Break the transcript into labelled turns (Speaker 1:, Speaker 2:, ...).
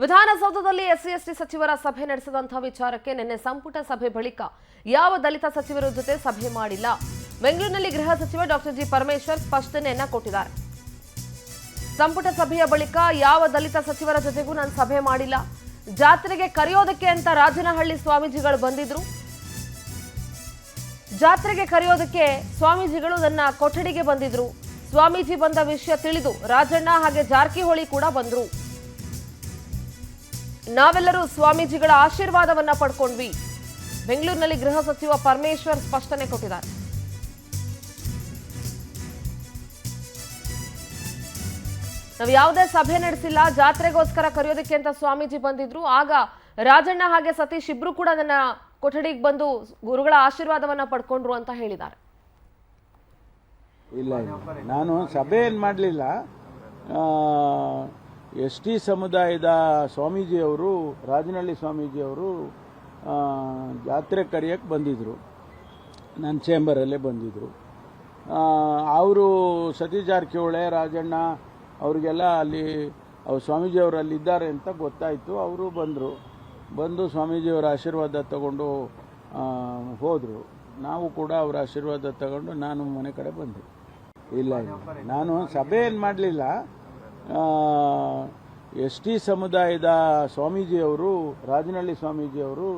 Speaker 1: ವಿಧಾನಸೌಧದಲ್ಲಿ ಎಸ್ಸಿ ಸಚಿವರ ಸಭೆ ನಡೆಸಿದಂತಹ ವಿಚಾರಕ್ಕೆ ನಿನ್ನೆ ಸಂಪುಟ ಸಭೆ ಬಳಿಕ ಯಾವ ದಲಿತ ಸಚಿವರ ಜೊತೆ ಸಭೆ ಮಾಡಿಲ್ಲ. ಬೆಂಗಳೂರಿನಲ್ಲಿ ಗೃಹ ಸಚಿವ ಡಾಕ್ಟರ್ ಜಿ ಪರಮೇಶ್ವರ್ ಸ್ಪಷ್ಟನೆಯನ್ನ ಕೊಟ್ಟಿದ್ದಾರೆ. ಸಂಪುಟ ಸಭೆಯ ಬಳಿಕ ಯಾವ ದಲಿತ ಸಚಿವರ ಜೊತೆಗೂ ನಾನು ಸಭೆ ಮಾಡಿಲ್ಲ. ಜಾತ್ರೆಗೆ ಕರೆಯೋದಕ್ಕೆ ಅಂತ ರಾಜನಹಳ್ಳಿ ಸ್ವಾಮೀಜಿಗಳು ಬಂದಿದ್ರು. ಜಾತ್ರೆಗೆ ಕರೆಯೋದಕ್ಕೆ ಸ್ವಾಮೀಜಿಗಳು ನನ್ನ ಕೊಠಡಿಗೆ ಬಂದಿದ್ರು. ಸ್ವಾಮೀಜಿ ಬಂದ ವಿಷಯ ತಿಳಿದು ರಾಜಣ್ಣ ಹಾಗೆ ಜಾರಕಿಹೊಳಿ ಕೂಡ ಬಂದ್ರು. ನಾವೆಲ್ಲರೂ ಸ್ವಾಮೀಜಿಗಳ ಆಶೀರ್ವಾದವನ್ನ ಪಡ್ಕೊಂಡ್ವಿ. ಬೆಂಗಳೂರಿನಲ್ಲಿ ಗೃಹ ಸಚಿವ ಪರಮೇಶ್ವರ್ ಸ್ಪಷ್ಟನೆ ಕೊಟ್ಟಿದ್ದಾರೆ. ನಾವು ಯಾವುದೇ ಸಭೆ ನಡೆಸಿಲ್ಲ, ಜಾತ್ರೆಗೋಸ್ಕರ ಕರೆಯೋದಕ್ಕೆ ಅಂತ ಸ್ವಾಮೀಜಿ ಬಂದಿದ್ರು. ಆಗ ರಾಜಣ್ಣ ಹಾಗೆ ಸತೀಶ್ ಇಬ್ರು ಕೂಡ ನನ್ನ ಕೊಠಡಿಗೆ ಬಂದು ಗುರುಗಳ ಆಶೀರ್ವಾದವನ್ನ ಪಡ್ಕೊಂಡ್ರು ಅಂತ ಹೇಳಿದ್ದಾರೆ.
Speaker 2: ಇಲ್ಲ, ನಾನು ಸಭೆ ಏನು ಮಾಡಲಿಲ್ಲ. ಎಸ್.ಟಿ. ಸಮುದಾಯದ ಸ್ವಾಮೀಜಿಯವರು, ರಾಜನಹಳ್ಳಿ ಸ್ವಾಮೀಜಿಯವರು ಜಾತ್ರೆ ಕರೆಯೋಕ್ಕೆ ಬಂದಿದ್ದರು. ನನ್ನ ಚೇಂಬರಲ್ಲೇ ಬಂದಿದ್ದರು. ಅವರು ಸತೀಶ್ ಜಾರಕಿಹೊಳಿ, ರಾಜಣ್ಣ ಅವರಿಗೆಲ್ಲ ಅಲ್ಲಿ ಸ್ವಾಮೀಜಿಯವರು ಅಲ್ಲಿದ್ದಾರೆ ಅಂತ ಗೊತ್ತಾಯಿತು. ಅವರು ಬಂದು ಸ್ವಾಮೀಜಿಯವರ ಆಶೀರ್ವಾದ ತಗೊಂಡು ಹೋದರು. ನಾವು ಕೂಡ ಅವರ ಆಶೀರ್ವಾದ ತಗೊಂಡು ನಾನು ಮನೆ ಕಡೆ ಬಂದೆ. ಇಲ್ಲ, ನಾನು ಸಭೆ ಏನು ಮಾಡಲಿಲ್ಲ. ಎಸ್.ಟಿ. ಸಮುದಾಯದ ಸ್ವಾಮೀಜಿಯವರು, ರಾಜನಹಳ್ಳಿ ಸ್ವಾಮೀಜಿಯವರು